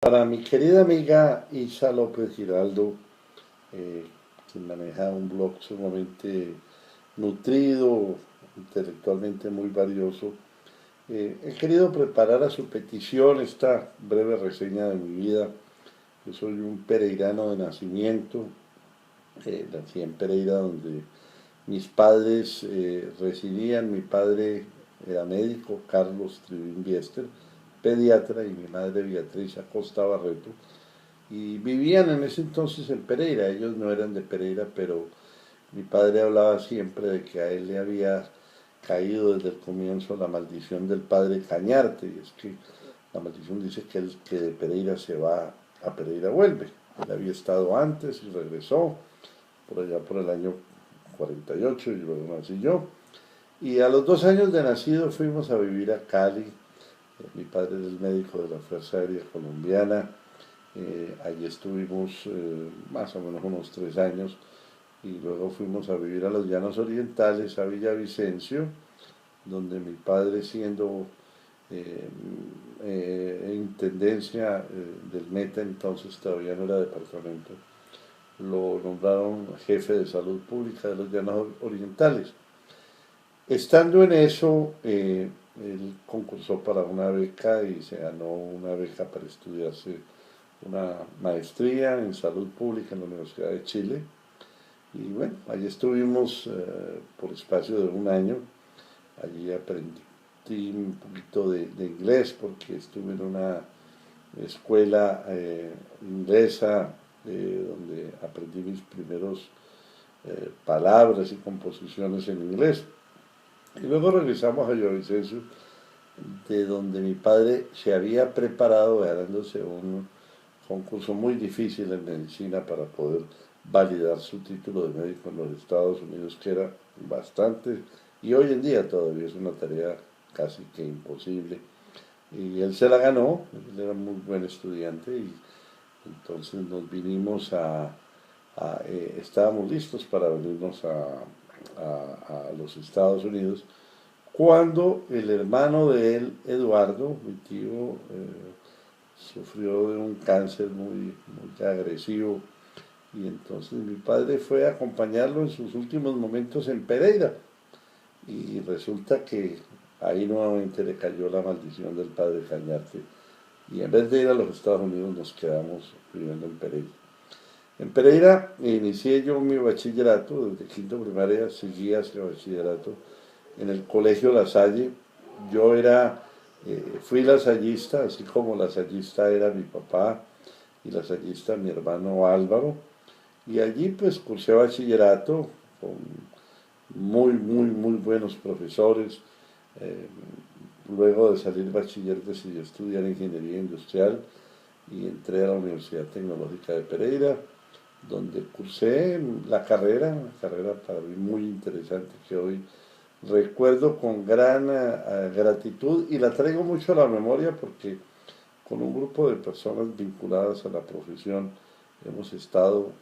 Para mi querida amiga Isa López Giraldo, eh, que maneja un blog sumamente nutrido, intelectualmente muy valioso, he querido preparar a su petición esta breve reseña de mi vida. Yo soy un pereirano de nacimiento, nací en Pereira donde mis padres residían. Mi padre era médico, Carlos Trivín Biester, pediatra, y mi madre Beatriz Acosta Barreto, y vivían en ese entonces en Pereira. Ellos no eran de Pereira, pero mi padre hablaba siempre de que a él le había caído desde el comienzo la maldición del padre Cañarte, y es que la maldición dice que el que de Pereira se va, a Pereira vuelve. Él había estado antes y regresó por allá por el año 48 y luego nací yo. Y a los 2 años de nacido fuimos a vivir a Cali. Mi padre es médico de la Fuerza Aérea Colombiana. Allí estuvimos más o menos unos 3 años, y luego fuimos a vivir a los Llanos Orientales, a Villavicencio, donde mi padre, siendo eh, intendencia del Meta, entonces todavía no era departamento, lo nombraron jefe de salud pública de los Llanos Orientales. Estando en eso, él concursó para una beca y se ganó una beca para estudiarse una maestría en salud pública en la Universidad de Chile. Y bueno, allí estuvimos por espacio de un año. Allí aprendí un poquito de inglés porque estuve en una escuela inglesa donde aprendí mis primeros palabras y composiciones en inglés. Y luego regresamos a Villavicencio, de donde mi padre se había preparado ganándose un concurso muy difícil en medicina para poder validar su título de médico en los Estados Unidos, que era bastante, y hoy en día todavía es una tarea casi que imposible. Y él se la ganó. Él era muy buen estudiante, y entonces nos vinimos estábamos listos para venirnos a los Estados Unidos, cuando el hermano de él, Eduardo, mi tío, sufrió de un cáncer muy agresivo, y entonces mi padre fue a acompañarlo en sus últimos momentos en Pereira, y resulta que ahí nuevamente le cayó la maldición del padre Cañarte, y en vez de ir a los Estados Unidos nos quedamos viviendo en Pereira. En Pereira inicié yo mi bachillerato. Desde quinto primaria seguí hacia bachillerato en el Colegio La Salle. Yo fui lasallista, así como lasallista era mi papá y lasallista mi hermano Álvaro. Y allí pues cursé bachillerato con muy buenos profesores. Eh, Luego de salir bachiller decidí estudiar ingeniería industrial y entré a la Universidad Tecnológica de Pereira, donde cursé una carrera para mí muy interesante, que hoy recuerdo con gran gratitud, y la traigo mucho a la memoria porque con un grupo de personas vinculadas a la profesión hemos estado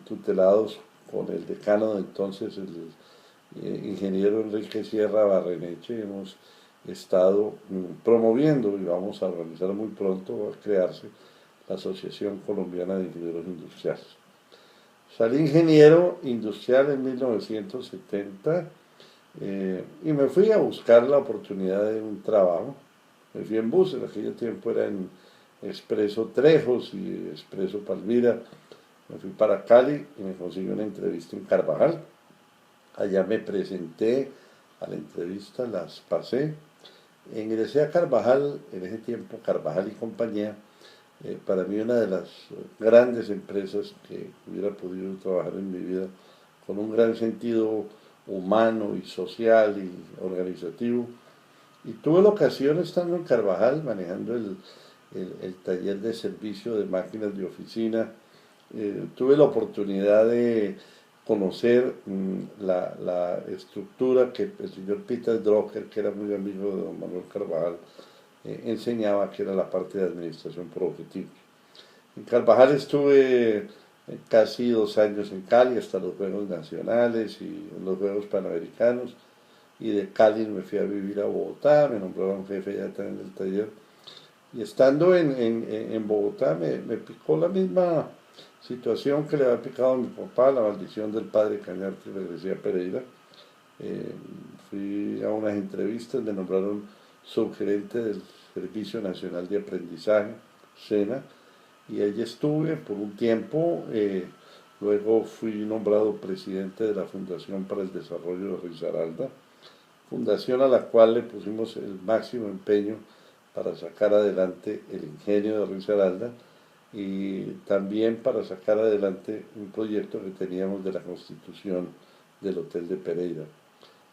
tutelados con el decano de entonces, el ingeniero Enrique Sierra Barreneche. Hemos estado promoviendo, y vamos a organizar muy pronto, va a crearse la Asociación Colombiana de Ingenieros Industriales. Salí ingeniero industrial en 1970, y me fui a buscar la oportunidad de un trabajo. Me fui en bus. En aquel tiempo era en Expreso Trejos y Expreso Palmira. Me fui para Cali y me conseguí una entrevista en Carvajal. Allá me presenté a la entrevista, las pasé. Ingresé a Carvajal, en ese tiempo Carvajal y compañía, para mí una de las grandes empresas que hubiera podido trabajar en mi vida, con un gran sentido humano y social y organizativo. Y tuve la ocasión, estando en Carvajal, manejando el taller de servicio de máquinas de oficina, tuve la oportunidad de conocer la estructura que el señor Peter Drucker, que era muy amigo de don Manuel Carvajal, enseñaba, que era la parte de administración por objetivos. En Carvajal estuve casi 2 años en Cali, hasta los Juegos Nacionales y los Juegos Panamericanos, y de Cali me fui a vivir a Bogotá. Me nombraron jefe ya también del taller, Y estando en Bogotá me picó la misma situación que le había picado a mi papá, la maldición del padre Cañarte, le decía Pereira. Eh, Fui a unas entrevistas, me nombraron subgerente del Servicio Nacional de Aprendizaje, SENA, y allí estuve por un tiempo. Luego fui nombrado presidente de la Fundación para el Desarrollo de Risaralda, fundación a la cual le pusimos el máximo empeño para sacar adelante el ingenio de Risaralda y también para sacar adelante un proyecto que teníamos de la constitución del Hotel de Pereira.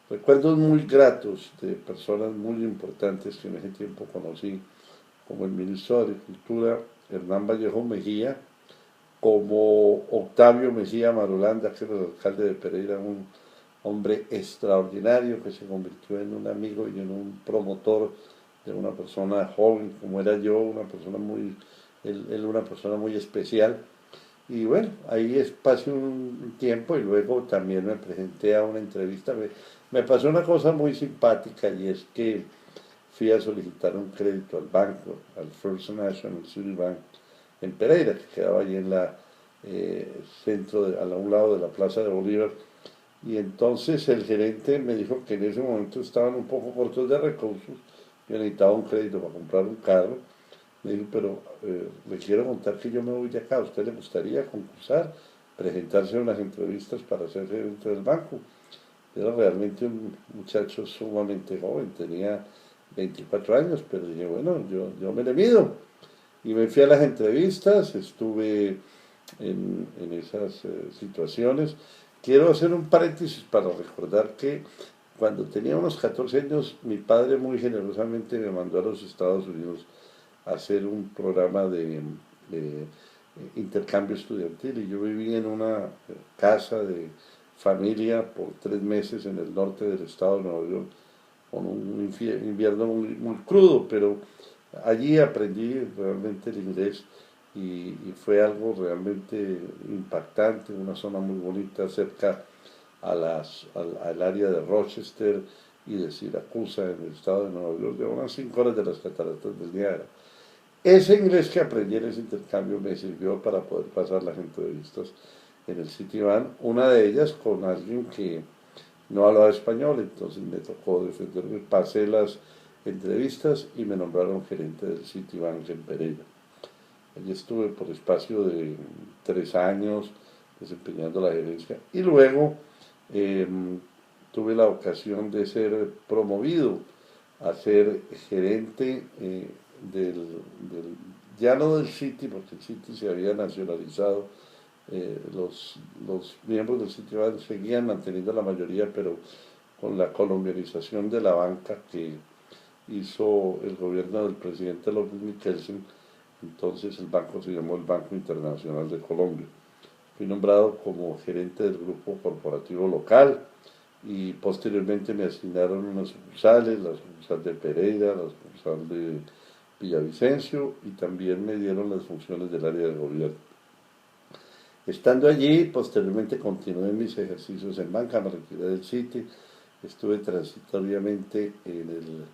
Recuerdos muy gratos de personas muy importantes que en ese tiempo conocí, como el ministro de Agricultura Hernán Vallejo Mejía, como Octavio Mejía Marulanda, que era el alcalde de Pereira, un hombre extraordinario que se convirtió en un amigo y en un promotor de una persona joven como era yo, una persona muy, él una persona muy especial. Y bueno, ahí pasé un tiempo y luego también me presenté a una entrevista. Me pasó una cosa muy simpática y es que fui a solicitar un crédito al banco, al First National City Bank en Pereira, que quedaba ahí en la centro, a un lado de la Plaza de Bolívar. Y entonces el gerente me dijo que en ese momento estaban un poco cortos de recursos, yo necesitaba un crédito para comprar un carro. Me dijo, pero le quiero contar que yo me voy de acá, ¿a usted le gustaría concursar, presentarse a unas entrevistas para ser gerente del banco? Era realmente un muchacho sumamente joven, tenía 24 años, pero dije, bueno, yo me le mido. Y me fui a las entrevistas, estuve en esas situaciones. Quiero hacer un paréntesis para recordar que cuando tenía unos 14 años, mi padre muy generosamente me mandó a los Estados Unidos a hacer un programa de intercambio estudiantil y yo viví en una casa de familia por 3 meses en el norte del estado de Nueva York con un invierno muy crudo, pero allí aprendí realmente el inglés y fue algo realmente impactante, una zona muy bonita cerca al área de Rochester y de Siracusa en el estado de Nueva York, de unas 5 horas de las cataratas del Niágara. Ese inglés que aprendí en ese intercambio me sirvió para poder pasar las entrevistas en el Citibank, una de ellas con alguien que no hablaba español, entonces me tocó defenderme, pasé las entrevistas y me nombraron gerente del Citibank en Pereira. Allí estuve por espacio de 3 años desempeñando la gerencia y luego eh, tuve la ocasión de ser promovido a ser gerente ya no del Citi, porque el Citi se había nacionalizado, los miembros del Citi seguían manteniendo la mayoría, pero con la colombianización de la banca que hizo el gobierno del presidente López Michelsen, entonces el banco se llamó el Banco Internacional de Colombia. Fui nombrado como gerente del grupo corporativo local y posteriormente me asignaron unas sucursales, la sucursal de Pereira, la sucursal de Villavicencio y también me dieron las funciones del área de gobierno. Estando allí, posteriormente continué mis ejercicios en banca, me retiré del Citi, estuve transitoriamente en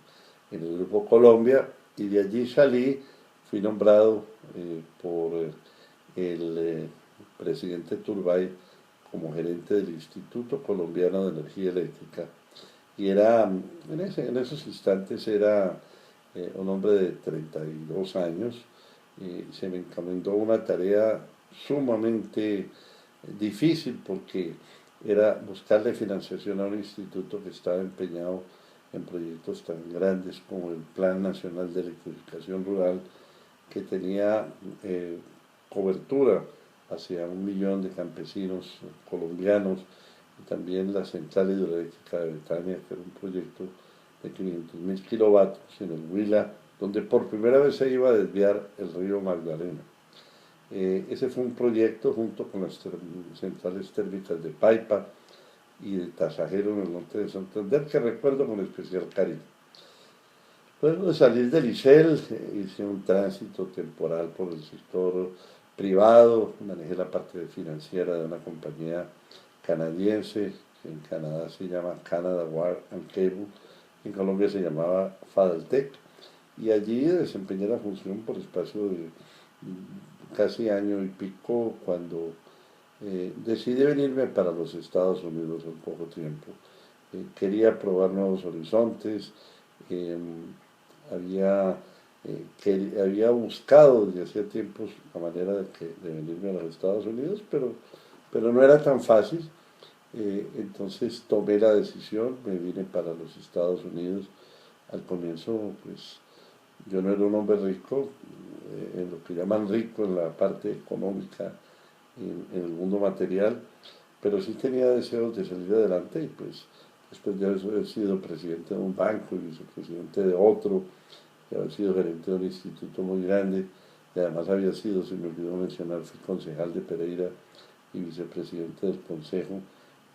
el Grupo Colombia y de allí salí, fui nombrado por el presidente Turbay como gerente del Instituto Colombiano de Energía Eléctrica y en esos instantes era un hombre de 32 años y se me encomendó una tarea sumamente difícil porque era buscarle financiación a un instituto que estaba empeñado en proyectos tan grandes como el Plan Nacional de Electrificación Rural, que tenía cobertura hacia 1 millón de campesinos colombianos, y también la central hidroeléctrica de Betania, que era un proyecto de 500.000 kilovatios en el Huila, donde por primera vez se iba a desviar el río Magdalena. Ese fue un proyecto junto con las centrales térmicas de Paipa y de Tasajero en el norte de Santander, que recuerdo con especial cariño. Luego de salir del ICEL, hice un tránsito temporal por el sector privado, manejé la parte financiera de una compañía canadiense, que en Canadá se llama Canada Wire and Cable, en Colombia se llamaba Fadeltec, y allí desempeñé la función por espacio de casi año y pico cuando decidí venirme para los Estados Unidos en poco tiempo. Quería probar nuevos horizontes, eh, había, había buscado desde hacía tiempos la manera de venirme a los Estados Unidos, pero no era tan fácil. Entonces tomé la decisión, me vine para los Estados Unidos. Al comienzo, pues yo no era un hombre rico, en lo que llaman rico en la parte económica, en el mundo material, pero sí tenía deseos de salir adelante y pues después de haber sido presidente de un banco y vicepresidente de otro, y haber sido gerente de un instituto muy grande, y además había sido, se me olvidó mencionar, fui concejal de Pereira y vicepresidente del Consejo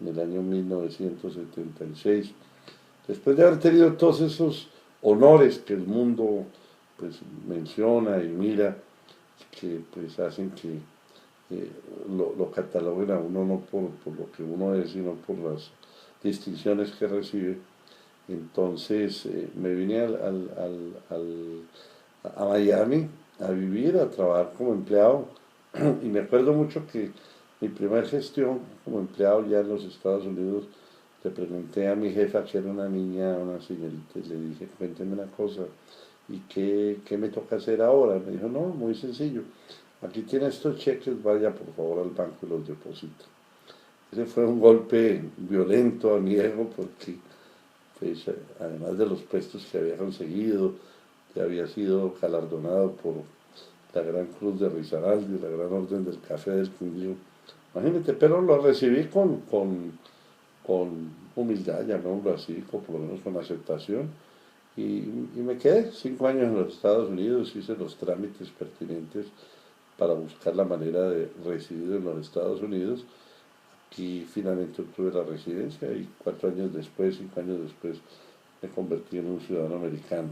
en el año 1976. Después de haber tenido todos esos honores que el mundo pues menciona y mira, que pues hacen que lo cataloguen a uno no por lo que uno es, sino por las distinciones que recibe. Entonces me vine a Miami a vivir, a trabajar como empleado y me acuerdo mucho que mi primera gestión como empleado ya en los Estados Unidos le pregunté a mi jefa, que era una niña, una señorita, y le dije, cuénteme una cosa, ¿y qué me toca hacer ahora? Me dijo, no, muy sencillo, aquí tiene estos cheques, vaya por favor al banco y los deposita. Ese fue un golpe violento a mi ego porque, pues, además de los puestos que había conseguido, que había sido galardonado por la Gran Cruz de Risaralda y la Gran Orden del Café del Quindío. Imagínate, pero lo recibí con humildad, llamémoslo así, por lo menos con aceptación, y me quedé 5 años en los Estados Unidos, hice los trámites pertinentes para buscar la manera de residir en los Estados Unidos y finalmente obtuve la residencia y 4 años después, 5 años después, me convertí en un ciudadano americano.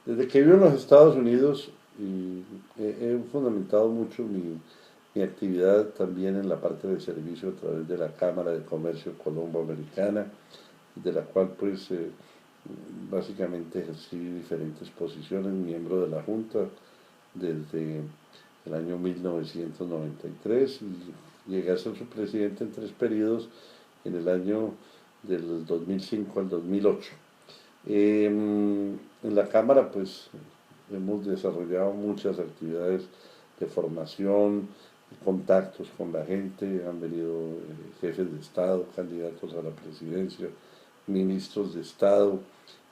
Desde que vivo en los Estados Unidos y he fundamentado mucho mi actividad también en la parte de servicio a través de la Cámara de Comercio Colombo-Americana, de la cual pues básicamente ejercí diferentes posiciones, miembro de la Junta desde el año 1993 y llegué a ser su presidente en 3 periodos en el año del 2005 al 2008. En la Cámara pues hemos desarrollado muchas actividades de formación, contactos con la gente, han venido jefes de Estado, candidatos a la presidencia, ministros de Estado,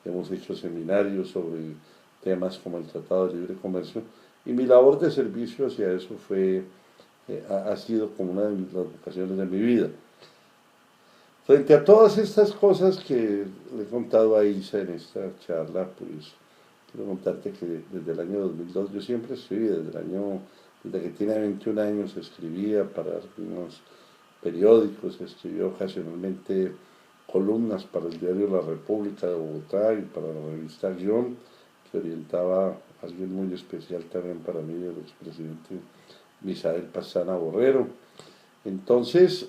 hemos hecho seminarios sobre temas como el Tratado de Libre Comercio y mi labor de servicio hacia eso ha sido como una de las vocaciones de mi vida. Frente a todas estas cosas que le he contado a Isa en esta charla, pues quiero contarte que desde el año 2002 yo siempre escribí, desde que tiene 21 años escribía para algunos periódicos, escribió ocasionalmente columnas para el diario La República de Bogotá y para la revista Guión, que orientaba a alguien muy especial también para mí, el expresidente Misael Pastrana Borrero. Entonces,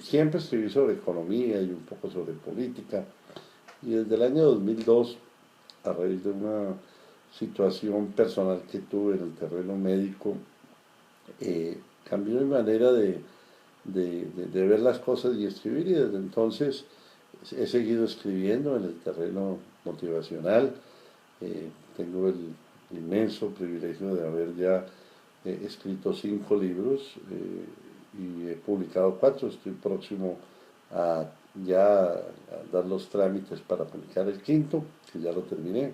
siempre escribí sobre economía y un poco sobre política. Y desde el año 2002, a raíz de una situación personal que tuve en el terreno médico, cambió mi manera de ver las cosas y escribir. Y desde entonces he seguido escribiendo en el terreno motivacional. Tengo el inmenso privilegio de haber ya escrito 5 libros y he publicado 4. Estoy próximo a ya a dar los trámites para publicar el quinto, que ya lo terminé.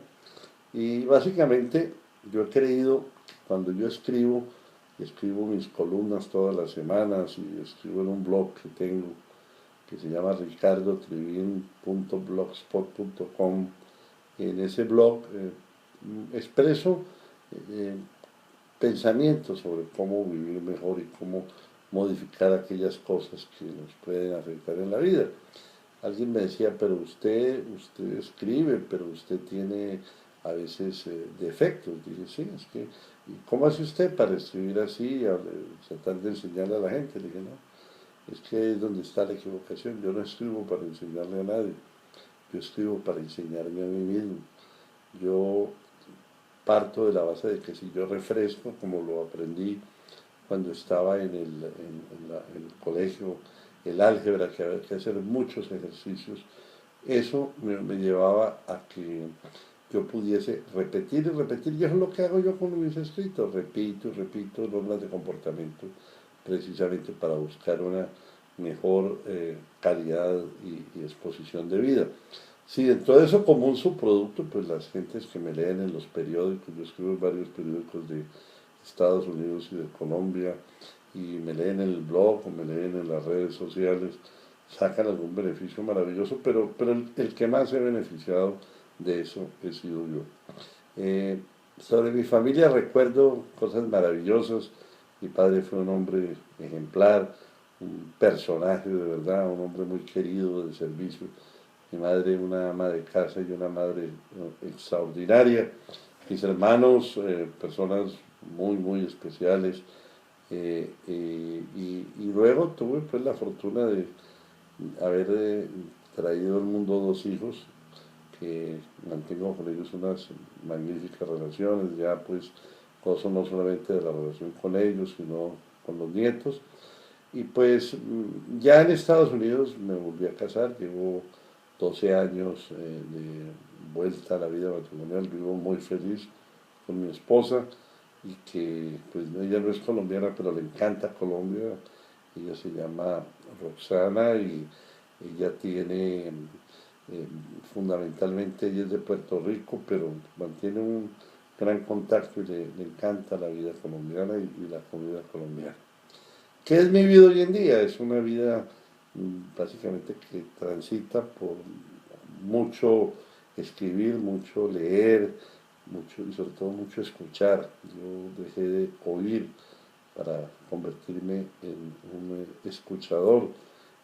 Y básicamente yo he creído, cuando yo escribo, escribo mis columnas todas las semanas y escribo en un blog que tengo que se llama ricardotrivin.blogspot.com. En ese blog expreso eh, pensamientos sobre cómo vivir mejor y cómo modificar aquellas cosas que nos pueden afectar en la vida. Alguien me decía, pero usted escribe, pero usted tiene a veces defectos. Dije, sí, es que, ¿y cómo hace usted para escribir así, tratar de enseñarle a la gente? Le dije, no, es que es donde está la equivocación. Yo no escribo para enseñarle a nadie, yo escribo para enseñarme a mí mismo. Yo parto de la base de que si yo refresco, como lo aprendí cuando estaba en el colegio, el álgebra, que había que hacer muchos ejercicios, eso me llevaba a que yo pudiese repetir y repetir, y eso es lo que hago yo con mis escritos, repito y repito normas de comportamiento, precisamente para buscar una mejor calidad y exposición de vida. Sí, dentro de eso como un subproducto, pues las gentes que me leen en los periódicos, yo escribo en varios periódicos de Estados Unidos y de Colombia, y me leen en el blog o me leen en las redes sociales, sacan algún beneficio maravilloso, pero el que más se ha beneficiado de eso he sido yo. Eh, Sobre mi familia recuerdo cosas maravillosas. Mi padre fue un hombre ejemplar, un personaje de verdad, un hombre muy querido de servicio. Mi madre una ama de casa y una madre extraordinaria. Mis hermanos, personas muy, muy especiales. Y luego tuve pues la fortuna de haber traído al mundo dos hijos que mantengo con ellos unas magníficas relaciones, ya pues gozo no solamente de la relación con ellos, sino con los nietos. Y pues ya en Estados Unidos me volví a casar, llevo 12 años de vuelta a la vida matrimonial, vivo muy feliz con mi esposa y que pues ella no es colombiana, pero le encanta Colombia. Ella se llama Roxana y ella tiene, fundamentalmente ella es de Puerto Rico, pero mantiene un gran contacto y le encanta la vida colombiana y la comida colombiana. ¿Qué es mi vida hoy en día? Es una vida básicamente que transita por mucho escribir, mucho leer, mucho y sobre todo mucho escuchar. Yo dejé de oír para convertirme en un escuchador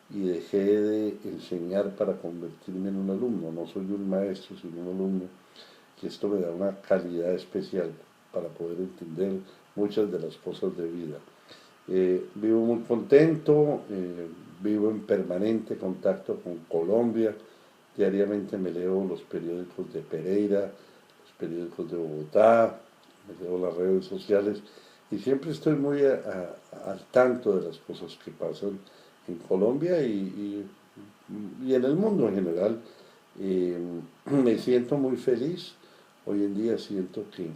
y dejé de enseñar para convertirme en un alumno. No soy un maestro, sino un alumno, y esto me da una calidad especial para poder entender muchas de las cosas de vida. Vivo muy contento, vivo en permanente contacto con Colombia. Diariamente me leo los periódicos de Pereira, los periódicos de Bogotá, me leo las redes sociales y siempre estoy muy al tanto de las cosas que pasan en Colombia y en el mundo en general. Eh, Me siento muy feliz. Hoy en día siento que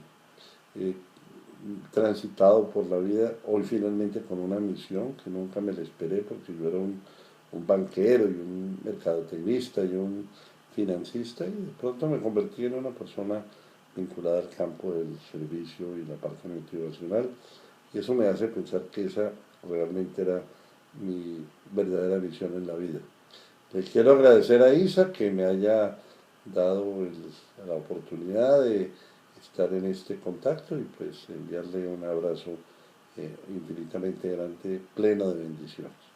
he transitado por la vida, hoy finalmente con una misión que nunca me la esperé porque yo era un banquero y un mercadotecnista y un financista y de pronto me convertí en una persona vinculada al campo del servicio y la parte motivacional y eso me hace pensar que esa realmente era mi verdadera misión en la vida. Le quiero agradecer a Isa que me haya dado la oportunidad de estar en este contacto y pues enviarle un abrazo infinitamente grande, pleno de bendiciones.